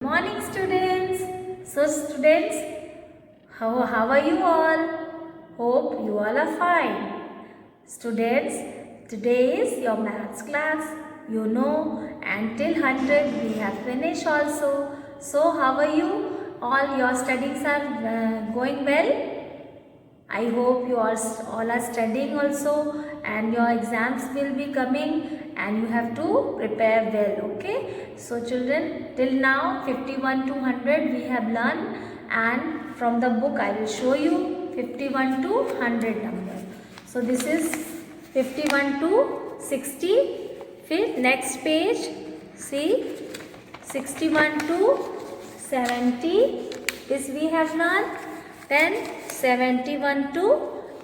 morning students. So students, how are you all? Hope you all are fine. Students, today is your maths class. You know, until 100 we have finished also. So how are you? All your studies are going well? I hope you all are studying also, and your exams will be coming and you have to prepare well. Okay, so children, till now 51 to 100 we have learned, and from the book I will show you 51 to 100 number. So this is 51 to 60. Next page, see, 61 to 70, this we have learned. Then 71 to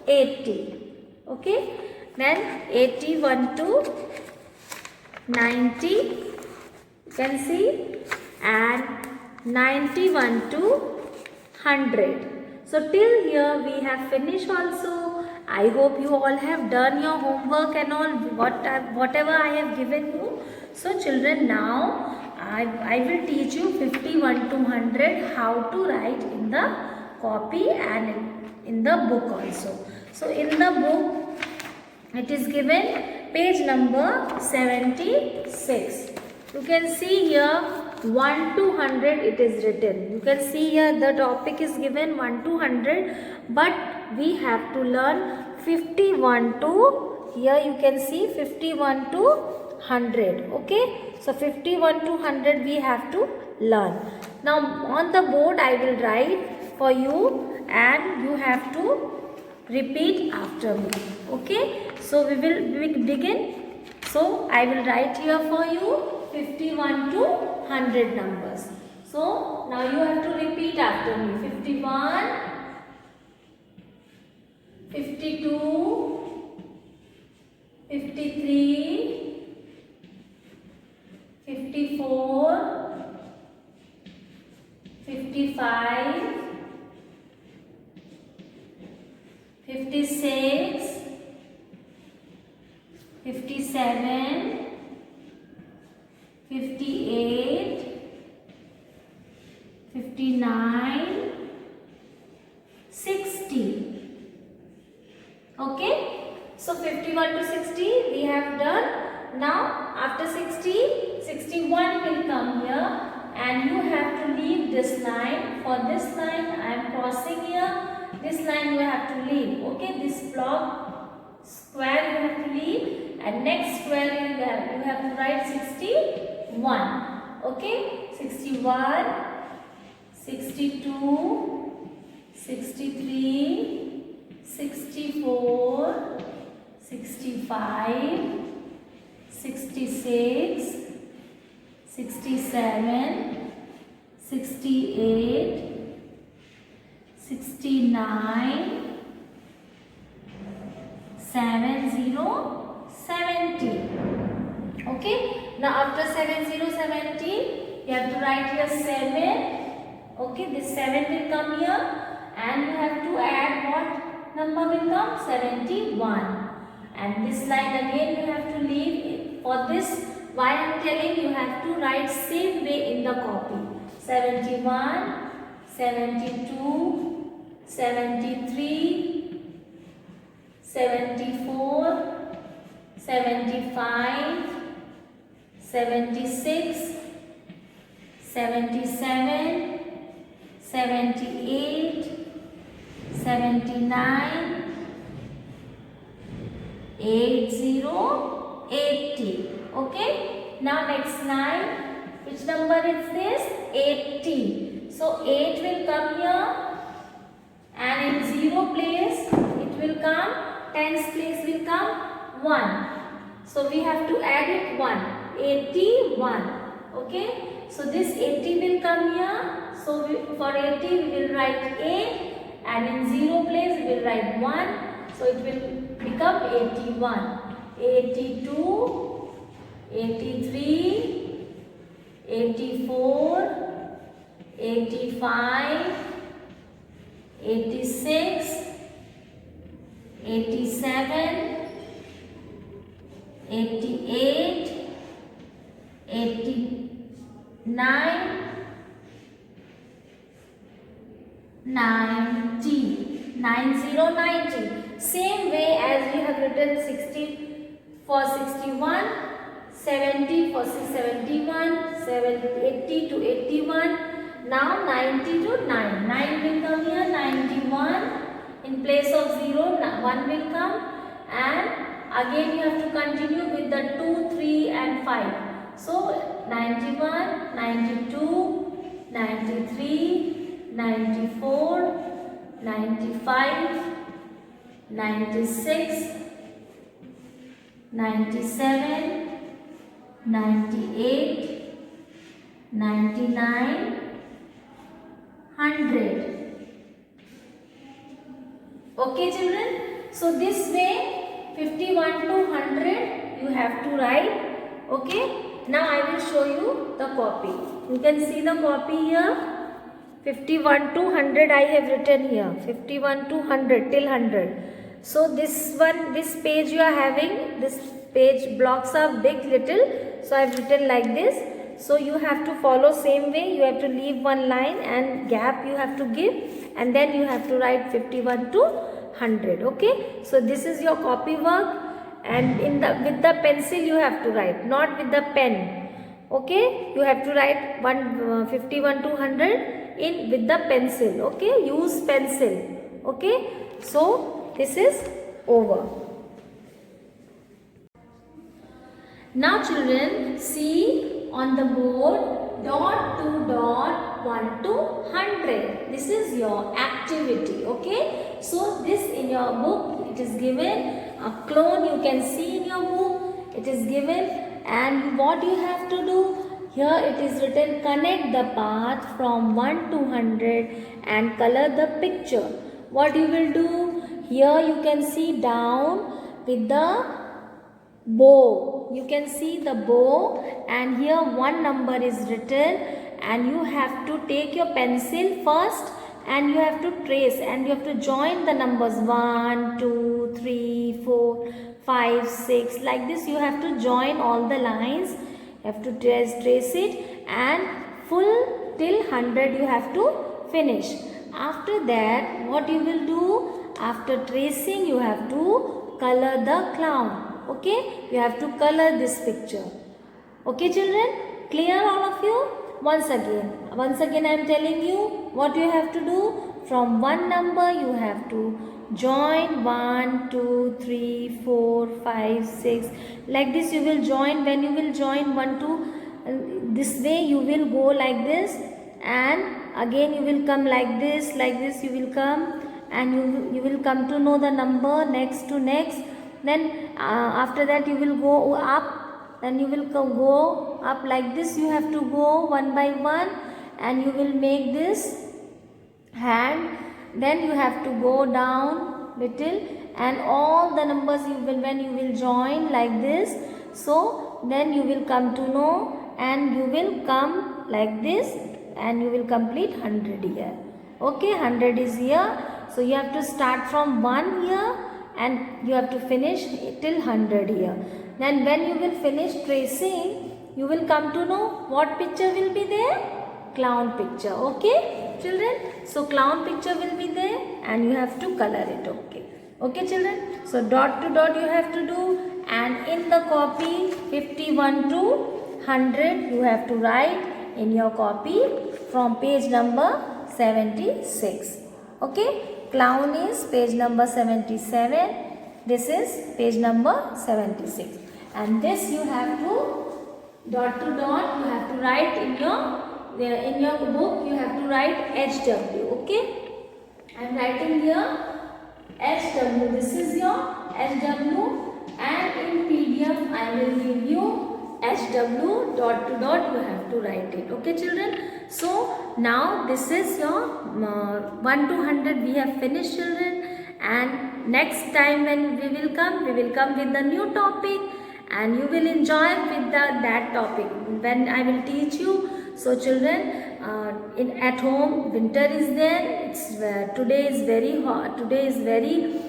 80. Okay, then 81 to 90, you can see, and 91 to 100. So till here we have finished also. I hope you all have done your homework and all whatever I have given you. So children, now I will teach you 51 to 100 how to write in the copy and in the book also. So in the book it is given page number 76. You can see here 1 to 100 it is written. You can see here the topic is given 1 to 100, but we have to learn 51 to, here you can see 51 to 100. Okay, so 51 to 100 we have to learn. Now on the board I will write for you and you have to repeat after me. Okay, so we will begin. So I will write here for you 51 to 100 numbers. So now you have to repeat after me. 51, 52, 53, 54, 55, 56, 57, 58, 59, 60. Okay, so 51 to 60 we have done. Now after 60, 61 will come here, and you have to leave this line. For this line I am crossing here. This line you have to leave. Okay, this block square you have to leave, and next square you have to write 61. Okay, 61, 62, 63, 64, 65, 66, 67, 68, 69, 70. Okay, now after 70, you have to write here 7. Okay, this 7 will come here, and you have to add what number will come? 71. And this line again you have to leave. For this, why I am telling you have to write same way in the copy. 71, 72, 73, 74, 75, 76, 77, 78, 79, 80, 80. Okay, now next line, which number is this? 80. So 8 will come here, and in 0 place it will come, tens place will come 1. So we have to add it 1. 81. Okay, so this 80 will come here. So for 80 we will write 8, and in 0 place we will write 1. So it will become 81. 82, 83, 84, 85, 86, 87, 88, 89, 90, 90. Same way as we have written 60 for 61, 70 for 71, 80 to 81. Now 90 to 9. 9 will come here, 91. In place of 0, 1 will come. And again you have to continue with the 2, 3 and 5. So 91, 92, 93. 94, 95, 96, 97, 98, 99, 100. Okay children, so this way 51 to 100 you have to write. Okay, now I will show you the copy. You can see the copy here. 51 to 100 I have written here. 51 to 100 till 100. So this page you are having, this page blocks are big little. So I have written like this. So you have to follow same way. You have to leave one line and gap you have to give. And then you have to write 51 to 100. Okay. So this is your copy work. And with the pencil you have to write, not with the pen. Okay, you have to write 51 to 100 with the pencil. Okay, use pencil. Okay, so this is over. Now children, see on the board dot to dot 1 to 100. This is your activity. Okay, so this in your book it is given. A clone you can see in your book. It is given. And what you have to do, here it is written, connect the path from 1 to 100 and color the picture. What you will do, here you can see down with the bow. You can see the bow and here one number is written and you have to take your pencil first and you have to trace and you have to join the numbers 1, 2, 3, 4, 5, 6. Like this you have to join all the lines. You have to trace it and full till 100 you have to finish. After that what you will do, after tracing you have to color the clown. Okay, you have to color this picture. Okay children, clear all of you? Once again I am telling you what you have to do. From one number you have to join 1, 2, 3, 4, 5, 6. Like this you will join. When you will join 1, 2, this way you will go like this and again you will come like this you will come and you will come to know the number next to next. Then after that you will go up. Then you will go up like this. You have to go one by one and you will make this hand. Then you have to go down little and all the numbers you will, when you will join like this. So then you will come to know and you will come like this and you will complete 100 here. Okay, 100 is here. So you have to start from 1 here and you have to finish till 100 here. Then when you will finish tracing, you will come to know what picture will be there? Clown picture. Okay children? So clown picture will be there and you have to color it. Okay children? So dot to dot you have to do and in the copy 51 to 100 you have to write in your copy from page number 76. Okay? Clown is page number 77. This is page number 76. And this you have to dot to dot you have to write in your book. You have to write HW. Okay, I am writing here HW. This is your HW and in PDF I will give you HW dot to dot you have to write it. Okay children. So now this is your 1 to 100 we have finished children, and next time when we will come with the new topic and you will enjoy with that topic when I will teach you. So children, at home winter is there. Today is very hot. Today is very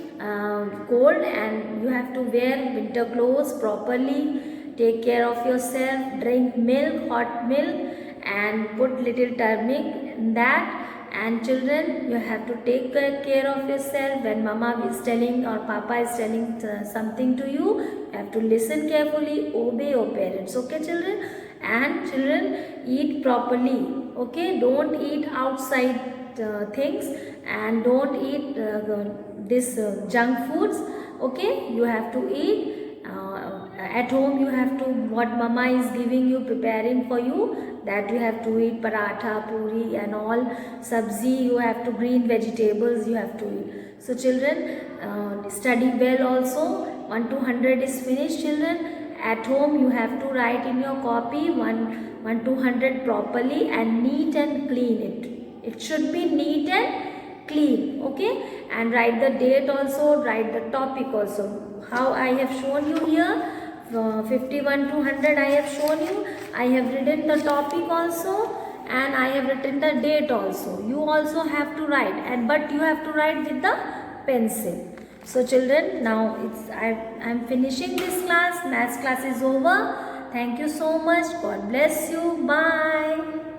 cold and you have to wear winter clothes properly. Take care of yourself. Drink milk, hot milk, and put little turmeric in that And children, you have to take care of yourself. When mama is telling or papa is telling something to you, you have to listen carefully, obey your parents. Okay children? And children, eat properly. Okay, don't eat outside things, and don't eat this junk foods. Okay, you have to eat at home. You have to, what mama is giving you, preparing for you, that you have to eat. Paratha, puri and all, sabzi, you have to, green vegetables you have to eat. So children, study well also. 1 to 100 is finished children. At home you have to write in your copy 1 to 100 properly and neat and clean. It should be neat and clean. Okay, and write the date also, write the topic also, how I have shown you here. 51 to 100 I have shown you. I have written the topic also, and I have written the date also. You also have to write, and but you have to write with the pencil. So children, now I'm finishing this class. Maths class is over. Thank you so much. God bless you. Bye.